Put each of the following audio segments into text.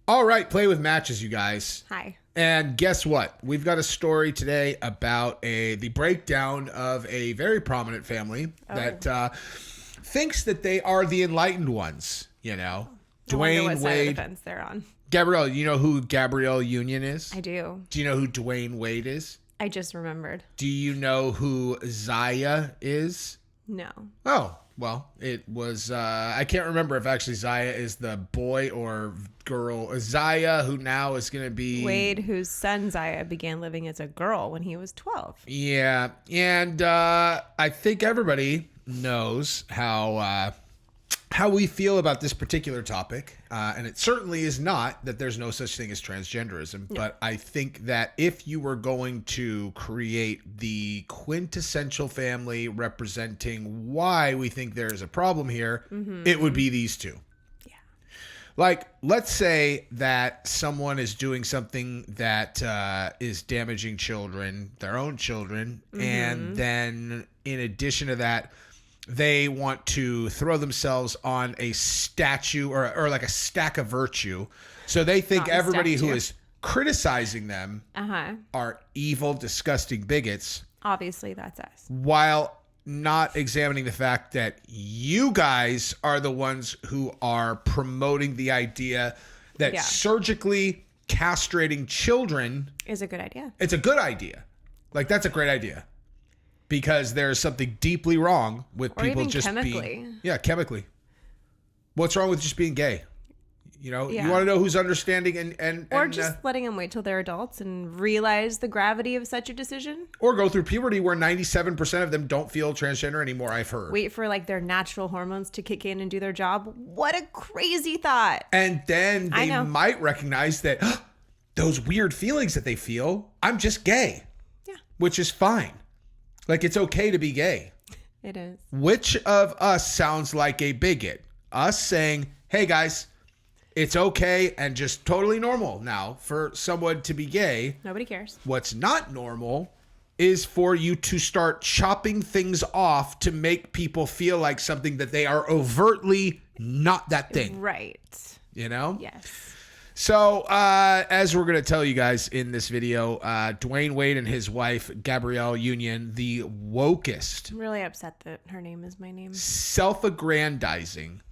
All right, play with matches, you guys. Hi. And guess what? We've got a story today about the breakdown of a very prominent family that thinks that they are the enlightened ones. You know, Dwayne Dwayne what side of Wade. the fence they're on. Gabrielle, you know who Gabrielle Union is? I do. Do you know who Dwayne Wade is? I just remembered. Do you know who Zaya is? No. Oh, well, it was, I can't remember if actually Zaya is the boy or girl. Zaya, who now is going to be... Wade, whose son Zaya began living as a girl when he was 12. Yeah, and I think everybody knows how we feel about this particular topic, and it certainly is not that there's no such thing as transgenderism, but I think that if you were going to create the quintessential family representing why we think there is a problem here, it would be these two. Yeah. Like, let's say that someone is doing something that is damaging children, their own children, and then in addition to that, they want to throw themselves on a statue or like a stack of virtue. So they think everybody who is criticizing them are evil, disgusting bigots. Obviously, that's us. While not examining the fact that you guys are the ones who are promoting the idea that surgically castrating children is a good idea. It's a good idea. Like, that's a great idea. Because there's something deeply wrong with or people even just chemically. being... Yeah, chemically. What's wrong with just being gay? You know, Yeah. you want to know who's understanding and Or just letting them wait till they're adults and realize the gravity of such a decision. or go through puberty where 97% of them don't feel transgender anymore, I've heard. Wait for like their natural hormones to kick in and do their job. What a crazy thought. And then they might recognize that those weird feelings that they feel, I'm just gay. Yeah. Which is fine. Like, it's okay to be gay. It is. Which of us sounds like a bigot? Us saying, hey guys, it's okay and just totally normal now for someone to be gay. Nobody cares. What's not normal is for you to start chopping things off to make people feel like something that they are overtly not that thing. Right. You know? Yes. So, as we're going to tell you guys in this video, Dwayne Wade and his wife, Gabrielle Union, the wokest, I'm really upset that her name is my name. self-aggrandizing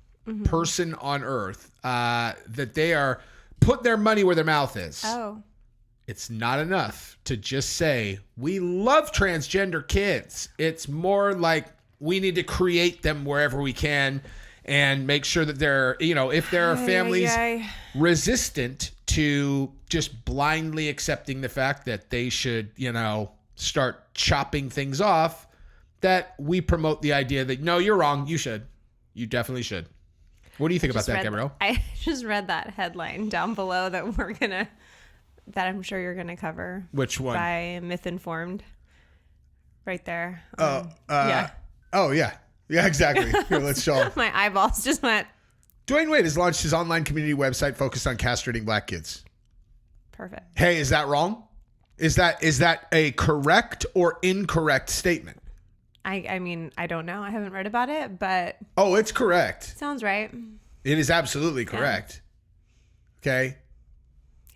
person on earth, that they are put their money where their mouth is. Oh. It's not enough to just say, we love transgender kids. It's more like we need to create them wherever we can and make sure that they're, you know, if there are families resistant to just blindly accepting the fact that they should, you know, start chopping things off, that we promote the idea that, no, you're wrong. You should. You definitely should. What do you think about that, Gabrielle? I just read that headline down below that that I'm sure you're gonna cover. Which one? By Myth Informed. Right there. Yeah. Oh, yeah. Yeah, exactly. Here, let's show them. My eyeballs just went. Dwayne Wade has launched his online community website focused on castrating black kids. Perfect. Hey, is that wrong? Is that a correct or incorrect statement? I mean, I don't know. I haven't read about it, but... Oh, it's correct. Sounds right. It is absolutely correct. Yeah. Okay?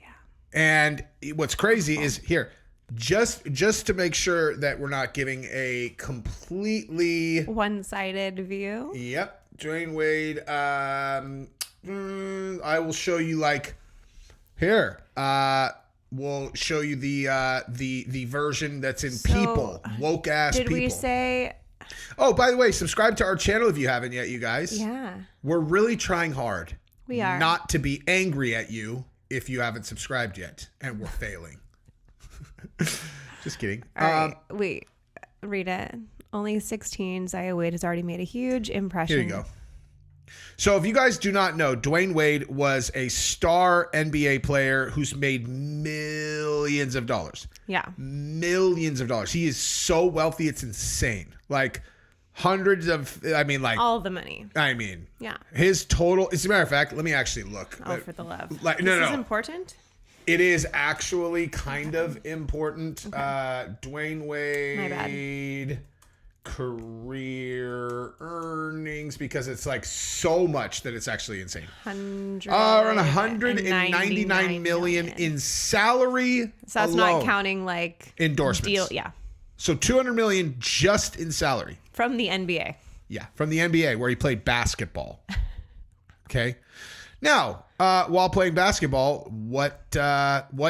Yeah. And what's crazy is, here, just to make sure that we're not giving a completely... one-sided view? Yep. Dwayne Wade, I will show you, like... Here. We'll show you the version that's in people, woke ass people. Did we say? Oh, by the way, subscribe to our channel if you haven't yet, you guys. Yeah. We're really trying hard. We are. Not to be angry at you if you haven't subscribed yet, and we're failing. Just kidding. All right. Wait, read it. Only 16. Zaya Wade has already made a huge impression. Here you go. So if you guys do not know, Dwayne Wade was a star NBA player who's made millions of dollars. Yeah. Millions of dollars. He is so wealthy, it's insane. Like hundreds of, I mean, like. All the money. I mean. Yeah. His total, as a matter of fact, let me actually look. Oh, for the love. Like, This is important? It is actually kind of important. Okay. Dwayne Wade. My bad. career earnings because it's like so much that it's actually insane. Around 199 million in salary. So that's alone. not counting like endorsements. Yeah. So 200 million just in salary. From the NBA. Yeah, from the NBA where he played basketball. Okay. Now, while playing basketball, what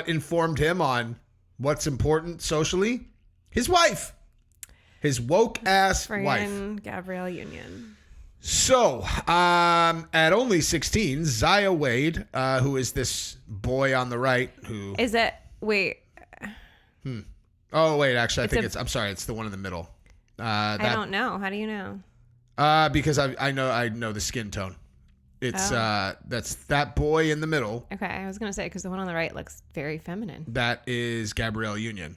informed him on what's important socially? His wife. His woke ass wife. Gabrielle Union. So, at only 16, Zaya Wade, who is this boy on the right who... Is it... Wait. Oh, wait, actually, I'm sorry, it's the one in the middle. I don't know. How do you know? Because I know the skin tone. It's that's that boy in the middle. Okay, I was gonna say because the one on the right looks very feminine. That is Gabrielle Union,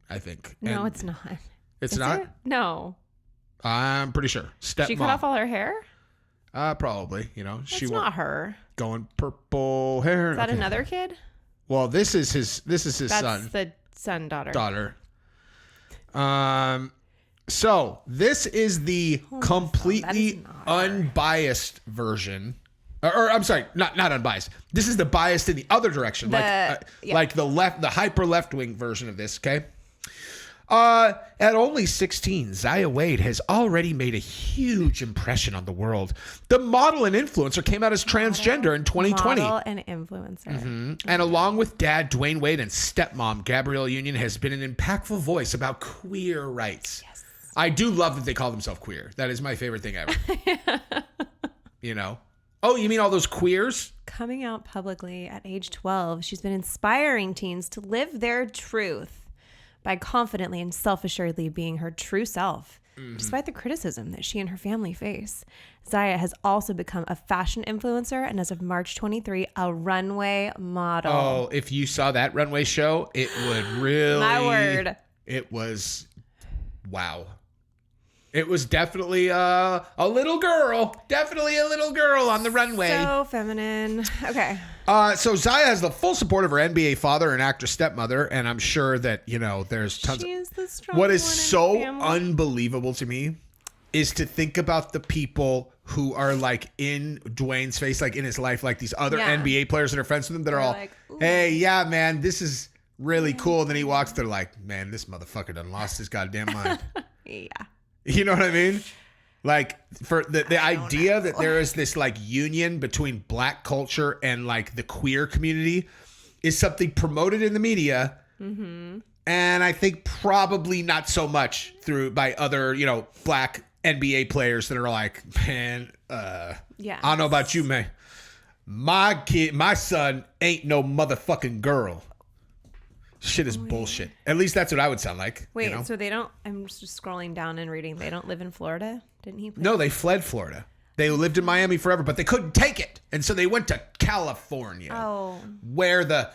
I think. No, it's not. It's not? No. I'm pretty sure. She cut off all her hair? Probably. That's not her. Going purple hair. Is that another kid? Well, this is his son. That's the son daughter. So this is the completely unbiased version. Or I'm sorry, not unbiased. This is the biased in the other direction, like the hyper left wing version of this. Okay. At only 16, Zaya Wade has already made a huge impression on the world. The model and influencer came out as transgender in 2020. Model and influencer. Mm-hmm. And along with dad, Dwayne Wade, and stepmom, Gabrielle Union, has been an impactful voice about queer rights. Yes. I do love that they call themselves queer. That is my favorite thing ever. Oh, you mean all those queers? Coming out publicly at age 12, she's been inspiring teens to live their truth by confidently and self-assuredly being her true self, despite the criticism that she and her family face. Zaya has also become a fashion influencer and as of March 23, a runway model. Oh, if you saw that runway show, it would really... My word. It was... Wow. It was definitely a little girl. Definitely a little girl on the runway. So feminine. Okay. So Zaya has the full support of her NBA father and actor stepmother, and I'm sure that, there's tons She's the strong What is one in so the family. unbelievable to me is to think about the people who are like in Dwayne's face, like in his life, like these other NBA players that are friends with him that are all, like, hey, yeah, man, this is really cool. And then he walks, they're like, man, this motherfucker done lost his goddamn mind. Yeah. You know what I mean? Like for the idea that there is this like union between black culture and like the queer community is something promoted in the media. Mm-hmm. And I think probably not so much by other, black NBA players that are like, man, I don't know about you, man. My son ain't no motherfucking girl. Shit is bullshit. At least that's what I would sound like. Wait, so they don't... I'm just scrolling down and reading. They don't live in Florida? Didn't he play? No, they fled Florida. They lived in Miami forever, but they couldn't take it. And so they went to California. Oh. Where the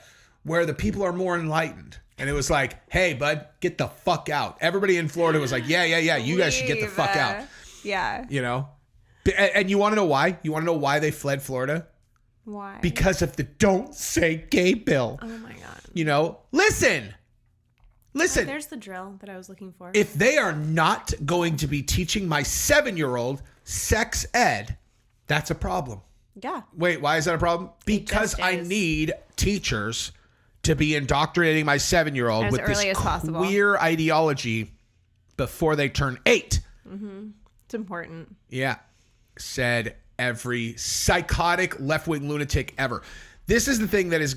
people are more enlightened. And it was like, hey, bud, get the fuck out. Everybody in Florida was like, yeah. You guys should get the fuck out. Yeah. And you want to know why? You want to know why they fled Florida? Why? Because of the Don't Say Gay bill. Oh my God. Listen. There's the drill that I was looking for. If they are not going to be teaching my 7-year-old sex ed, that's a problem. Yeah. Wait, why is that a problem? Because I need teachers to be indoctrinating my 7-year-old with this queer ideology before they turn 8. Mm-hmm. It's important. Yeah. Said every psychotic left-wing lunatic ever. This is the thing that is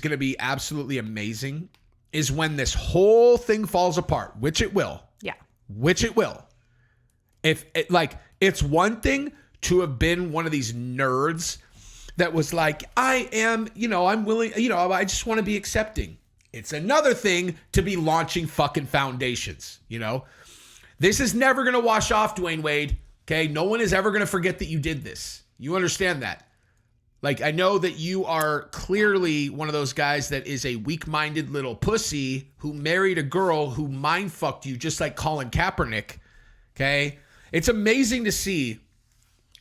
gonna be absolutely amazing, is when this whole thing falls apart, which it will. Yeah. Which it will. It's one thing to have been one of these nerds that was like, I am, I'm willing, I just want to be accepting. It's another thing to be launching fucking foundations, This is never gonna wash off, Dwayne Wade. Okay, no one is ever going to forget that you did this. You understand that. Like, I know that you are clearly one of those guys that is a weak-minded little pussy who married a girl who mind-fucked you just like Colin Kaepernick. Okay? It's amazing to see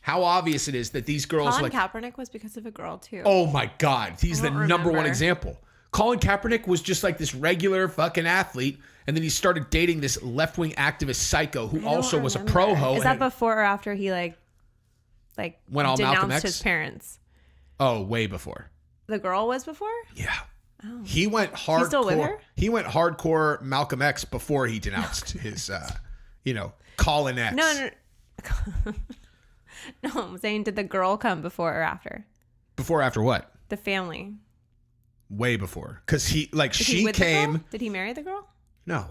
how obvious it is that these girls Colin Kaepernick was because of a girl, too. Oh, my God. He's the number one example. Colin Kaepernick was just like this regular fucking athlete, and then he started dating this left-wing activist psycho who also was a pro-ho. Is that before or after he like went all Malcolm denounced X? his parents? Oh, way before. The girl was before? Yeah. Oh. He went hardcore. He's still with her? He went hardcore Malcolm X before he denounced his, Colin X. No. No, I'm saying, did the girl come before or after? Before or after what? The family. Way before. Because she with came. The girl? Did he marry the girl? No.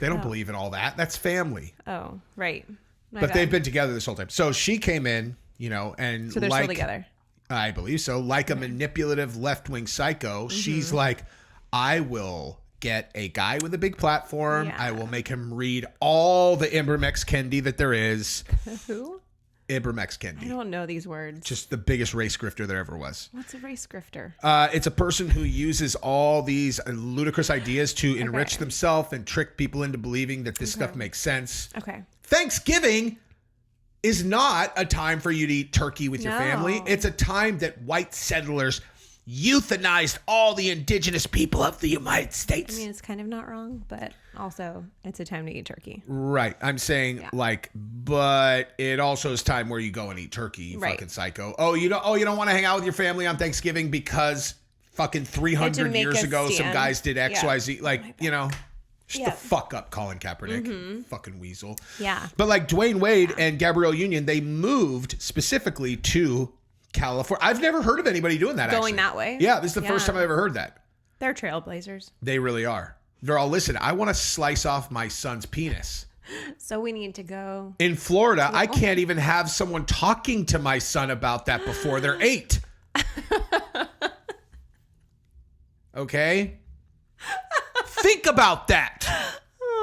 They don't believe in all that. That's family. Oh, right. But they've been together this whole time. So she came in, and so they're still together. I believe so. Like a manipulative left-wing psycho, she's like, I will get a guy with a big platform. Yeah. I will make him read all the Ibram X. Kendi that there is. Who? Ibram X. Kendi. I don't know these words. Just the biggest race grifter there ever was. What's a race grifter? It's a person who uses all these ludicrous ideas to enrich themselves and trick people into believing that this stuff makes sense. Okay. Thanksgiving is not a time for you to eat turkey with your family. It's a time that white settlers euthanized all the indigenous people of the United States. I mean, it's kind of not wrong, but also it's a time to eat turkey. Right. I'm saying but it also is time where you go and eat turkey, you fucking psycho. You don't want to hang out with your family on Thanksgiving because fucking 300 years ago some guys did XYZ. Shut the fuck up, Colin Kaepernick. Fucking weasel. Yeah. But like Dwayne Wade and Gabrielle Union, they moved specifically to California. I've never heard of anybody doing that. Going that way? Yeah, this is the first time I've ever heard that. They're trailblazers. They really are. They're all, listen, I want to slice off my son's penis. So we need to go. In Florida, I can't even have someone talking to my son about that before they're 8. Okay? Think about that.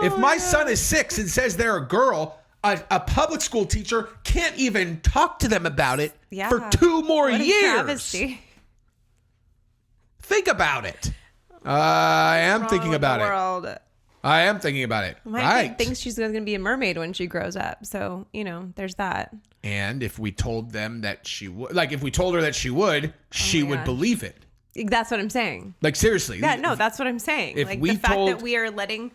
If my son is 6 and says they're a girl, a public school teacher can't even talk to them about it for 2 more years. Travesty. Think about it. I am thinking about it. I am thinking about it. My kid thinks she's going to be a mermaid when she grows up. So, there's that. And if we told them that she would, if we told her that she would, she would believe it. That's what I'm saying. Seriously. Yeah, no, that's what I'm saying. If we the fact that we are letting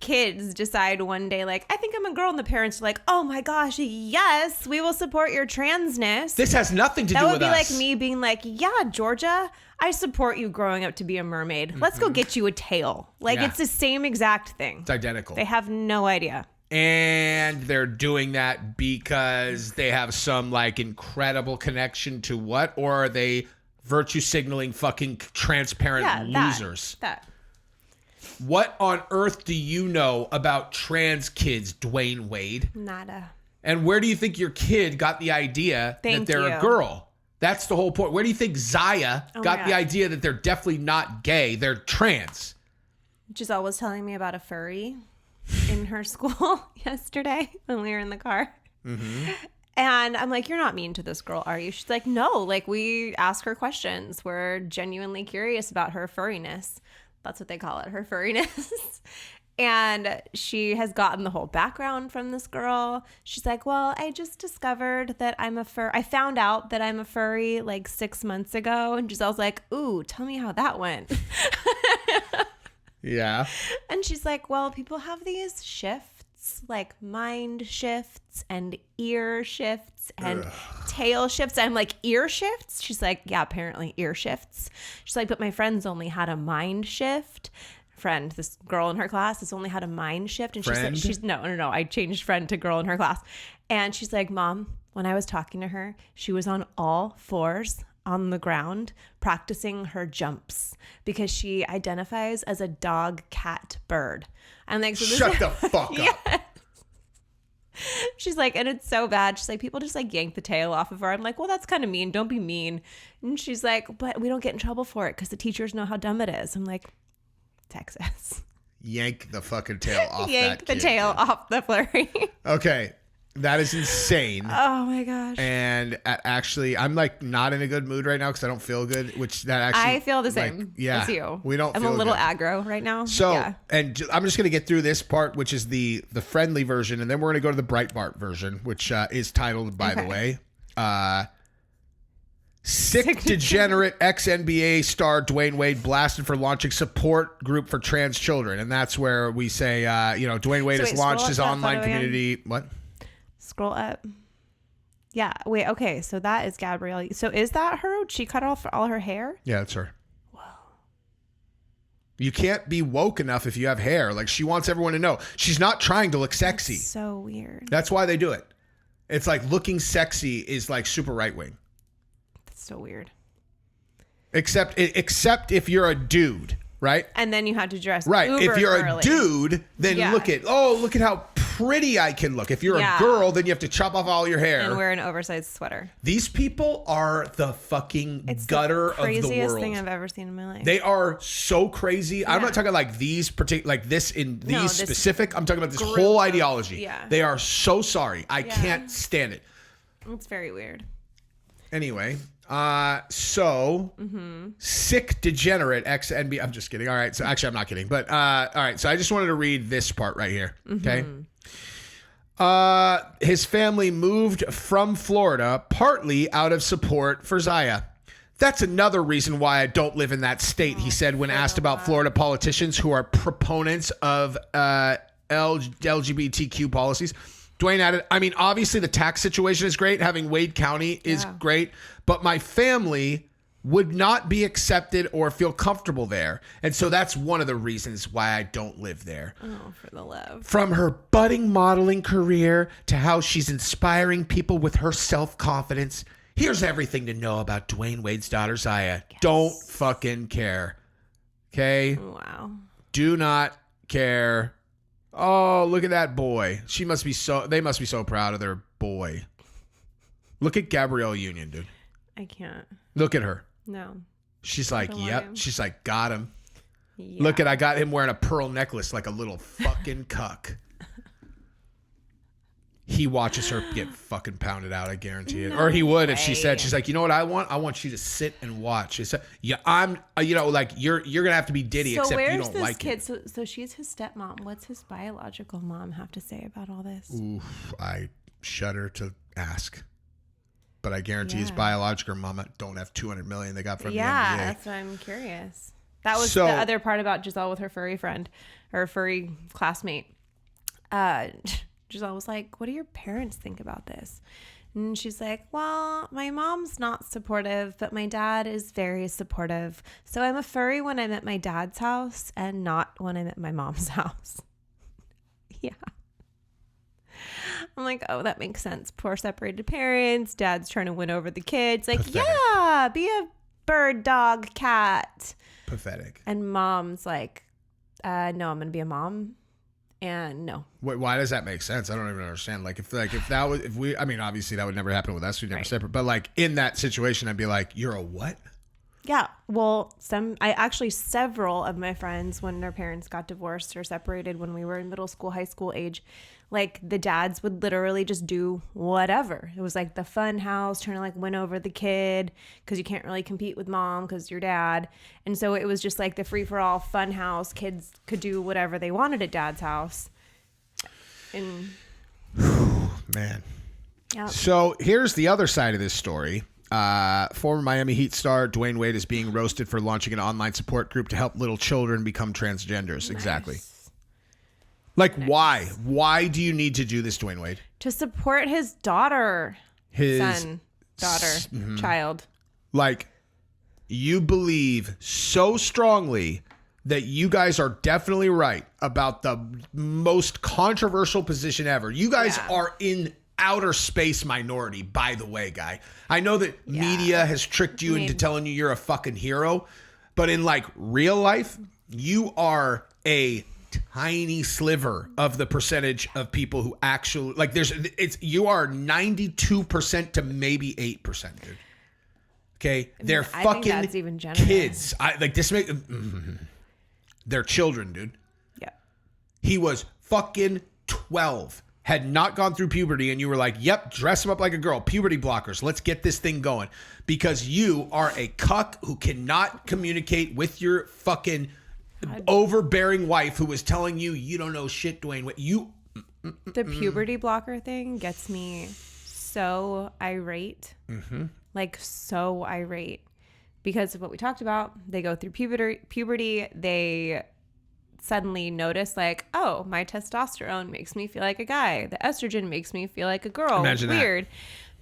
kids decide one day, I think I'm a girl, and the parents are like, oh my gosh, yes, we will support your transness. This has nothing to do with us. That would be like me being like, yeah, Georgia, I support you growing up to be a mermaid. Let's go get you a tail. It's the same exact thing. It's identical. They have no idea. And they're doing that because they have some incredible connection to what? Or are they virtue signaling fucking transparent losers? That. What on earth do you know about trans kids, Dwayne Wade? Nada. And where do you think your kid got the idea that they're a girl? That's the whole point. Where do you think Zaya got the idea that they're definitely not gay? They're trans. Giselle was telling me about a furry in her school yesterday when we were in the car. Mm-hmm. And I'm like, you're not mean to this girl, are you? She's like, no. We ask her questions. We're genuinely curious about her furriness. That's what they call it, her furriness. And she has gotten the whole background from this girl. She's like, well, I just discovered that I found out that I'm a furry 6 months ago. And Giselle's like, ooh, tell me how that went. Yeah. And she's like, well, people have these shifts, mind shifts and ear shifts and tail shifts. I'm like, ear shifts? She's like, yeah, apparently ear shifts. She's like, but my friends only had a mind shift. This girl in her class has only had a mind shift. And she's no, I changed friend to girl in her class. And she's like, Mom, when I was talking to her, she was on all fours on the ground practicing her jumps because she identifies as a dog, cat, bird. I'm like, so shut the fuck up. She's like, and it's so bad. She's like, people just yank the tail off of her. I'm like, well, that's kind of mean. Don't be mean. And she's like, but we don't get in trouble for it because the teachers know how dumb it is. I'm like, Texas. Yank the fucking tail off Yank the tail off the flurry. Okay. That is insane. Oh my gosh. And actually, I'm not in a good mood right now because I don't feel good, I feel the same as you. We don't I'm feel a little good. aggro right now. So, and I'm just going to get through this part, which is the friendly version. And then we're going to go to the Breitbart version, which is titled, by the way, Sick degenerate ex-NBA star Dwayne Wade blasted for launching support group for trans children. And that's where we say, Dwayne Wade has launched his online community. Again. What? Scroll up. Yeah. Wait. Okay. So that is Gabrielle. So is that her? She cut off all her hair? Yeah, it's her. Wow. You can't be woke enough if you have hair. Like, she wants everyone to know. She's not trying to look sexy. That's so weird. That's why they do it. It's like looking sexy is like super right wing. That's so weird. Except if you're a dude, right? And then you had to dress right. Uber if you're girly. A dude, then look at how pretty I can look. If you're a girl, then you have to chop off all your hair and wear an oversized sweater. These people are the fucking gutter of the world. It's the craziest thing I've ever seen in my life. They are so crazy. Yeah. I'm not talking like these particular, like this in these this specific. I'm talking about this whole ideology. Yeah. They are so sorry. I can't stand it. It's very weird. Anyway, sick degenerate ex-NBA. I'm just kidding. All right. So actually, I'm not kidding. But all right. So I just wanted to read this part right here. Okay. His family moved from Florida partly out of support for Zaya. That's another reason why I don't live in that state, he said when asked about Florida politicians who are proponents of LGBTQ policies. Dwayne added, I mean, obviously the tax situation is great. Having Wade County is great, but my family would not be accepted or feel comfortable there. And so that's one of the reasons why I don't live there. Oh, for the love. From her budding modeling career to how she's inspiring people with her self-confidence, here's everything to know about Dwayne Wade's daughter, Zaya. Yes. Don't fucking care. Okay? Wow. Do not care. Oh, look at that boy. They must be so proud of their boy. Look at Gabrielle Union, dude. I can't. Look at her. No. She's like, yep. She's like, got him. Yeah. Look I got him wearing a pearl necklace like a little fucking cuck. He watches her get fucking pounded out, I guarantee it. Or he would if she said, she's like, you know what I want? I want you to sit and watch. She said, yeah, I'm, like you're going to have to be Diddy, except you don't like it. So she's his stepmom. What's his biological mom have to say about all this? Oof, I shudder to ask. But I guarantee his biological mama don't have $200 million they got from the NBA. Yeah, that's why I'm curious. That was the other part about Giselle with her furry friend, or furry classmate. Giselle was like, what do your parents think about this? And she's like, well, my mom's not supportive, but my dad is very supportive. So I'm a furry when I'm at my dad's house and not when I'm at my mom's house. Yeah. I'm like, oh, that makes sense. Poor separated parents. Dad's trying to win over the kids. Like, pathetic. Yeah, be a bird, dog, cat. Pathetic. And mom's like, no, I'm going to be a mom. And no. Wait, why does that make sense? I don't even understand. I mean, obviously that would never happen with us. We'd never separate. But like in that situation, I'd be like, you're a what? Yeah. Well, several of my friends, when their parents got divorced or separated when we were in middle school, high school age, like the dads would literally just do whatever. It was like the fun house, trying to like win over the kid because you can't really compete with mom because you're dad. And so it was just like the free for all fun house. Kids could do whatever they wanted at dad's house. And man. Yeah. So here's the other side of this story. Former Miami Heat star Dwayne Wade is being roasted for launching an online support group to help little children become transgenders. Nice. Exactly. Like, nice. Why? Why do you need to do this, Dwayne Wade? To support his daughter. His son, daughter, child. Like, you believe so strongly that you guys are definitely right about the most controversial position ever. You guys are in outer space minority, by the way, guy. I know that media has tricked you into telling you you're a fucking hero, but in like real life, you are a tiny sliver of the percentage of people who actually like you are 92% to maybe 8%, dude. Okay, they're fucking think that's even kids. They're children, dude. Yeah. He was fucking 12. Had not gone through puberty, and you were like, yep, dress him up like a girl. Puberty blockers. Let's get this thing going. Because you are a cuck who cannot communicate with your fucking overbearing wife who is telling you don't know shit, Dwayne. The puberty blocker thing gets me so irate. Mm-hmm. like so irate because of what we talked about. They go through puberty. They suddenly notice like, oh, my testosterone makes me feel like a guy. The estrogen makes me feel like a girl. Imagine Weird. that.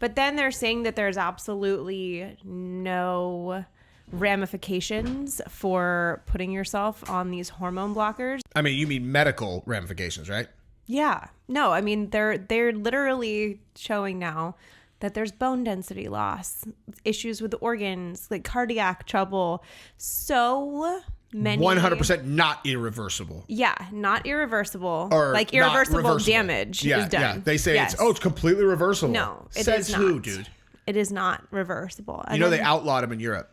But then they're saying that there's absolutely no ramifications for putting yourself on these hormone blockers. I mean, you mean medical ramifications, right? Yeah. No, I mean, they're literally showing now that there's bone density loss, issues with the organs, like cardiac trouble. So many. 100% not irreversible. Yeah, not irreversible. Or like not irreversible reversible. damage Yeah, is done. yeah. They say Yes. it's completely reversible. No, it Says is not. who, dude? It is not reversible. You know they outlawed them in Europe.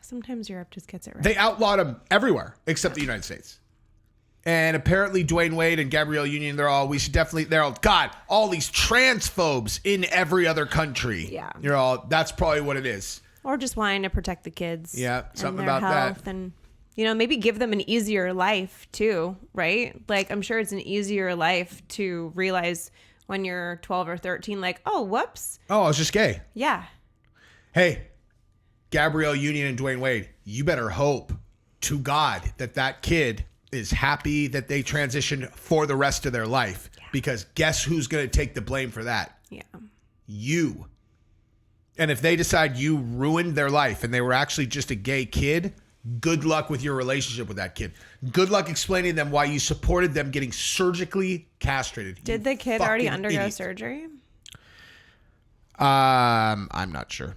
Sometimes Europe just gets it right. They outlawed them everywhere except the United States. And apparently Dwayne Wade and Gabrielle Union, they're all these transphobes in every other country. Yeah. That's probably what it is. Or just wanting to protect the kids. Yeah, something and their about health that. And, maybe give them an easier life too, right? Like, I'm sure it's an easier life to realize when you're 12 or 13, like, oh, whoops. Oh, I was just gay. Yeah. Hey, Gabrielle Union and Dwayne Wade, you better hope to God that kid is happy that they transition for the rest of their life. Yeah. Because guess who's going to take the blame for that? Yeah. You. And if they decide you ruined their life and they were actually just a gay kid, good luck with your relationship with that kid. Good luck explaining to them why you supported them getting surgically castrated. Did the kid already undergo surgery? I'm not sure.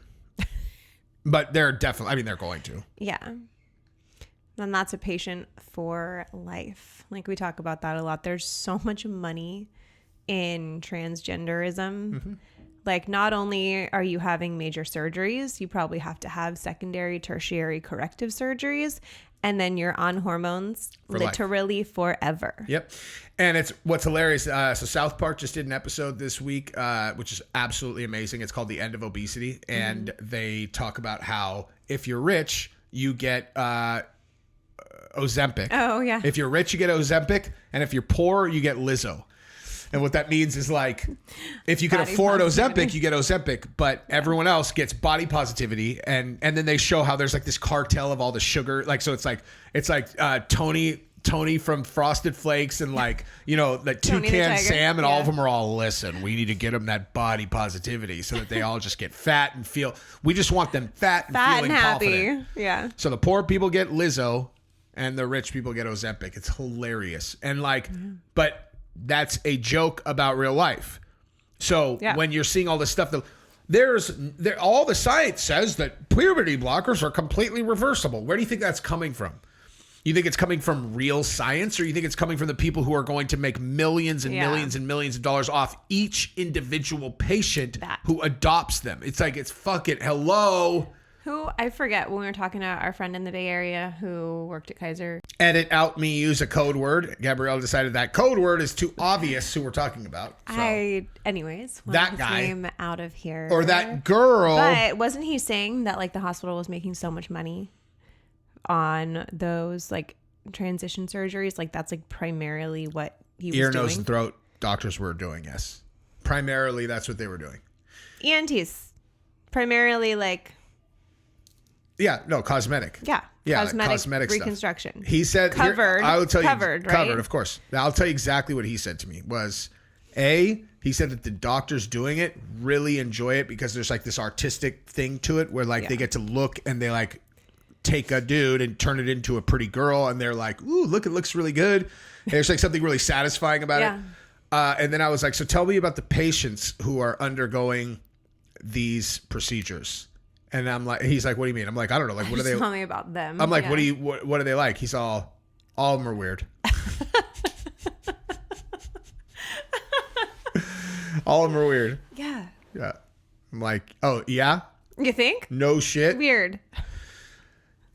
But they're definitely, they're going to. Yeah. And that's a patient for life. Like, we talk about that a lot. There's so much money in transgenderism. Mm-hmm. Like, not only are you having major surgeries, you probably have to have secondary, tertiary corrective surgeries. And then you're on hormones for literally life. Forever. Yep. And what's hilarious. So South Park just did an episode this week, which is absolutely amazing. It's called The End of Obesity. And they talk about how if you're rich, you get Ozempic. Oh, yeah. If you're rich, you get Ozempic. And if you're poor, you get Lizzo. And what that means is, like, if you can afford Ozempic, you get Ozempic, but everyone else gets body positivity. And then they show how there's like this cartel of all the sugar. Like, so it's like Tony from Frosted Flakes and like Toucan Sam and all of them are all, listen, we need to get them that body positivity so that they all just get fat and we just want them fat and feeling and happy. Confident. Yeah. So the poor people get Lizzo and the rich people get Ozempic. It's hilarious. And but that's a joke about real life. So when you're seeing all this stuff, all the science says that puberty blockers are completely reversible. Where do you think that's coming from? You think it's coming from real science, or you think it's coming from the people who are going to make millions and millions and millions of dollars off each individual patient who adopts them? It's like, it's fucking hello. Who, I forget, when we were talking to our friend in the Bay Area who worked at Kaiser. Edit out me use a code word. Gabrielle decided that code word is too obvious who we're talking about. So. Anyways. That guy. Name out of here. Or that girl. But wasn't he saying that, like, the hospital was making so much money on those, like, transition surgeries? Like, that's, like, primarily what he was doing? Ear, nose, and throat doctors were doing, yes. Primarily, that's what they were doing. ENTs. Primarily, like... Yeah, no, cosmetic. Yeah, cosmetic reconstruction. Stuff. He said, covered. I will tell you, right? Covered, of course. I'll tell you exactly what he said to me. He said that the doctors doing it really enjoy it because there's like this artistic thing to it where like they get to look and they like take a dude and turn it into a pretty girl and they're like, ooh, look, it looks really good. There's like something really satisfying about it. And then I was like, so tell me about the patients who are undergoing these procedures. And I'm like, he's like, what do you mean? I'm like, I don't know. Like, what are they? Tell me about them. I'm like, what are they like? He's all of them are weird. All of them are weird. Yeah. Yeah. I'm like, oh, yeah? You think? No shit. Weird.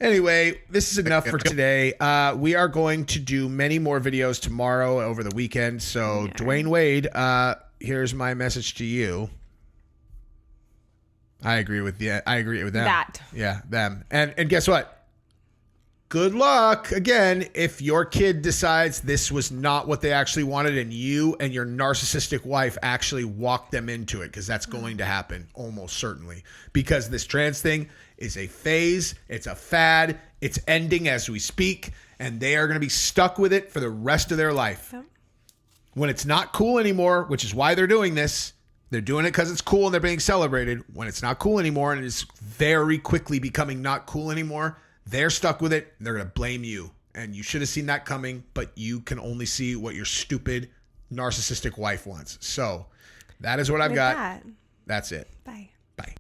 Anyway, this is enough for today. We are going to do many more videos tomorrow over the weekend. So, Dwayne Wade, here's my message to you. I agree with them. That. Yeah, them. And guess what? good luck. Again, if your kid decides this was not what they actually wanted and you and your narcissistic wife actually walked them into it, because that's going to happen almost certainly, because this trans thing is a phase. It's a fad. It's ending as we speak, and they are going to be stuck with it for the rest of their life. Yep. When it's not cool anymore, which is why they're doing this, they're doing it because it's cool and they're being celebrated. When it's not cool anymore and it's very quickly becoming not cool anymore, they're stuck with it. They're going to blame you. And you should have seen that coming, but you can only see what your stupid narcissistic wife wants. So that is what I've got. That's it. Bye.